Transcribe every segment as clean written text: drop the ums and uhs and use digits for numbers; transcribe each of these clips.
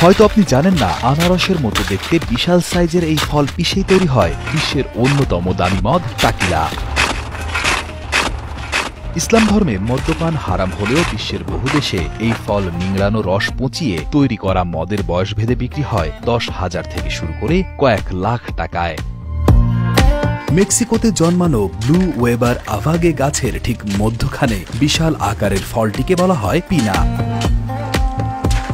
হয়তো আপনি জানেন না, আনারসের মতো দেখতে বিশাল সাইজের এই ফল পিষেই তৈরি হয় বিশ্বের অন্যতম দামি মদ টাকিলা। ইসলাম ধর্মে মদ্যপান হারাম হলেও বিশ্বের বহু দেশে এই ফল নিংড়ানো রস পচিয়ে তৈরি করা মদের বয়স ভেদে বিক্রি হয় 10,000 থেকে শুরু করে কয়েক লাখ টাকায়। মেক্সিকোতে জন্মানো ব্লু ওয়েবার আভাগে গাছের ঠিক মধ্যখানে বিশাল আকারের ফলটিকে বলা হয় পিনা।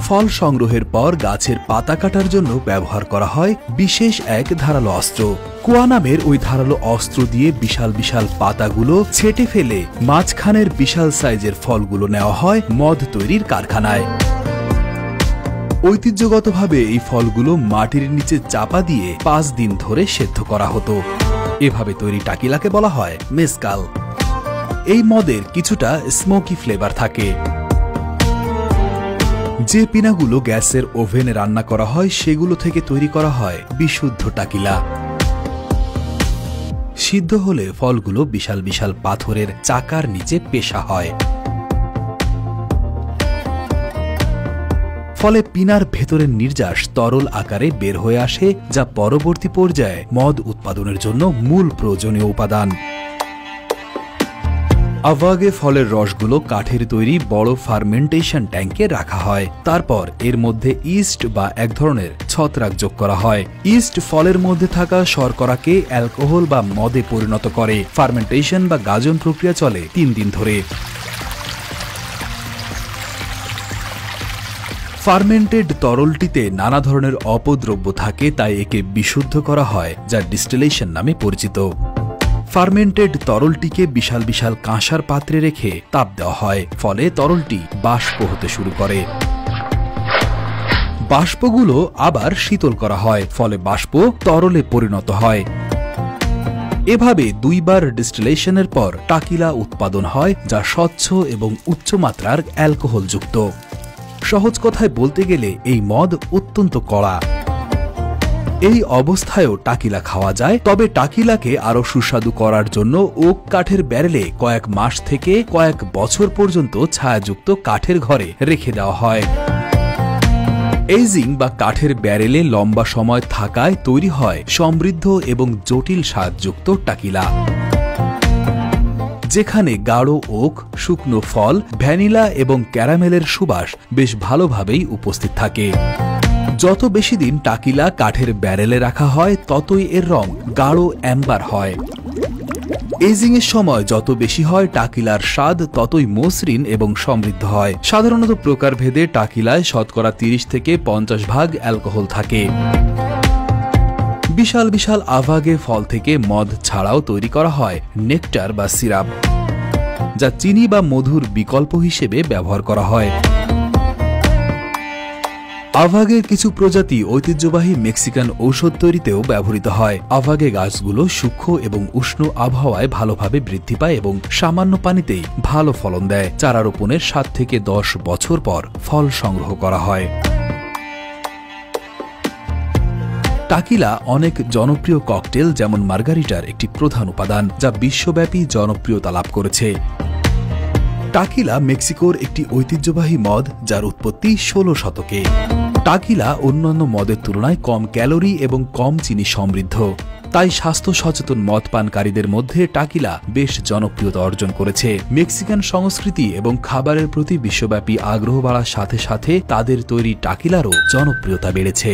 ফল সংগ্রহের পর গাছের পাতা কাটার জন্য ব্যবহার করা হয় বিশেষ এক ধারালো অস্ত্র। কুয়া নামের ওই ধারালো অস্ত্র দিয়ে বিশাল বিশাল পাতাগুলো ছেঁটে ফেলে মাঝখানের বিশাল সাইজের ফলগুলো নেওয়া হয় মদ তৈরির কারখানায়। ঐতিহ্যগতভাবে এই ফলগুলো মাটির নিচে চাপা দিয়ে 5 দিন ধরে সেদ্ধ করা হতো। এভাবে তৈরি টাকিলাকে বলা হয় মেজকাল। এই মদের কিছুটা স্মোকি ফ্লেভার থাকে। যে পিনাগুলো গ্যাসের ওভেনে রান্না করা হয় সেগুলো থেকে তৈরি করা হয় বিশুদ্ধ টাকিলা। সিদ্ধ হলে ফলগুলো বিশাল বিশাল পাথরের চাকার নিচে পেশা হয়। ফলে পিনার ভেতরের নির্যাস তরল আকারে বের হয়ে আসে, যা পরবর্তী পর্যায়ে মদ উৎপাদনের জন্য মূল প্রয়োজনীয় উপাদান। আভাগে ফলের রসগুলো কাঠের তৈরি বড় ফার্মেন্টেশন ট্যাঙ্কে রাখা হয়। তারপর এর মধ্যে ইস্ট বা এক ধরনের ছত্রাক যোগ করা হয়। ইস্ট ফলের মধ্যে থাকা শর্করাকে অ্যালকোহল বা মদে পরিণত করে। ফার্মেন্টেশন বা গাজন প্রক্রিয়া চলে 3 দিন ধরে। ফার্মেন্টেড তরলটিতে নানা ধরনের অপদ্রব্য থাকে, তাই একে বিশুদ্ধ করা হয়, যা ডিস্টিলেশন নামে পরিচিত। ফার্মেন্টেড তরলটিকে বিশাল বিশাল কাঁসার পাত্রে রেখে তাপ দেওয়া হয়, ফলে তরলটি বাষ্প হতে শুরু করে। বাষ্পগুলো আবার শীতল করা হয়, ফলে বাষ্প তরলে পরিণত হয়। এভাবে 2 বার ডিস্টিলেশনের পর টাকিলা উৎপাদন হয়, যা স্বচ্ছ এবং উচ্চমাত্রার অ্যালকোহলযুক্ত। সহজ কথায় বলতে গেলে এই মদ অত্যন্ত কড়া। এই অবস্থায়ও টাকিলা খাওয়া যায়, তবে টাকিলাকে আরো সুস্বাদু করার জন্য ওক কাঠের ব্যারেলে কয়েক মাস থেকে কয়েক বছর পর্যন্ত ছায়াযুক্ত কাঠের ঘরে রেখে দেওয়া হয়। এজিং বা কাঠের ব্যারেলে লম্বা সময় থাকায় তৈরি হয় সমৃদ্ধ এবং জটিল স্বাদযুক্ত টাকিলা, যেখানে গাঢ় ওক, শুকনো ফল, ভ্যানিলা এবং ক্যারামেলের সুবাস বেশ ভালোভাবেই উপস্থিত থাকে। যত বেশি দিন টাকিলা কাঠের ব্যারেলে রাখা হয়, ততই এর রং গাঢ় অ্যাম্বার হয়। এজিং এর সময় যত বেশি হয়, টাকিলার স্বাদ ততই মসৃণ এবং সমৃদ্ধ হয়। সাধারণত প্রকারভেদে টাকিলায় শতকরা 30 থেকে 50 ভাগ অ্যালকোহল থাকে। বিশাল বিশাল আভাগে ফল থেকে মদ ছাড়াও তৈরি করা হয় নেকটার বা সিরাপ, যা চিনি বা মধুর বিকল্প হিসেবে ব্যবহার করা হয়। আভাগের কিছু প্রজাতি ঐতিহ্যবাহী মেক্সিকান ঔষধ তৈরিতেও ব্যবহৃত হয়। আভাগে গাছগুলো সূক্ষ্ম এবং উষ্ণ আবহাওয়ায় ভালোভাবে বৃদ্ধি পায় এবং সামান্য পানিতেই ভালো ফলন দেয়। চারা রোপণের 7 থেকে 10 বছর পর ফল সংগ্রহ করা হয়। টাকিলা অনেক জনপ্রিয় ককটেল যেমন মার্গারিটার একটি প্রধান উপাদান, যা বিশ্বব্যাপী জনপ্রিয়তা লাভ করেছে। টাকিলা মেক্সিকোর একটি ঐতিহ্যবাহী মদ, যার উৎপত্তি 16 শতকে। টাকিলা অন্যান্য মদের তুলনায় কম ক্যালোরি এবং কম চিনি সমৃদ্ধ, তাই স্বাস্থ্য সচেতন মদ পানকারীদের মধ্যে টাকিলা বেশ জনপ্রিয়তা অর্জন করেছে। মেক্সিকান সংস্কৃতি এবং খাবারের প্রতি বিশ্বব্যাপী আগ্রহ বাড়ার সাথে সাথে তাদের তৈরি টাকিলারও জনপ্রিয়তা বেড়েছে।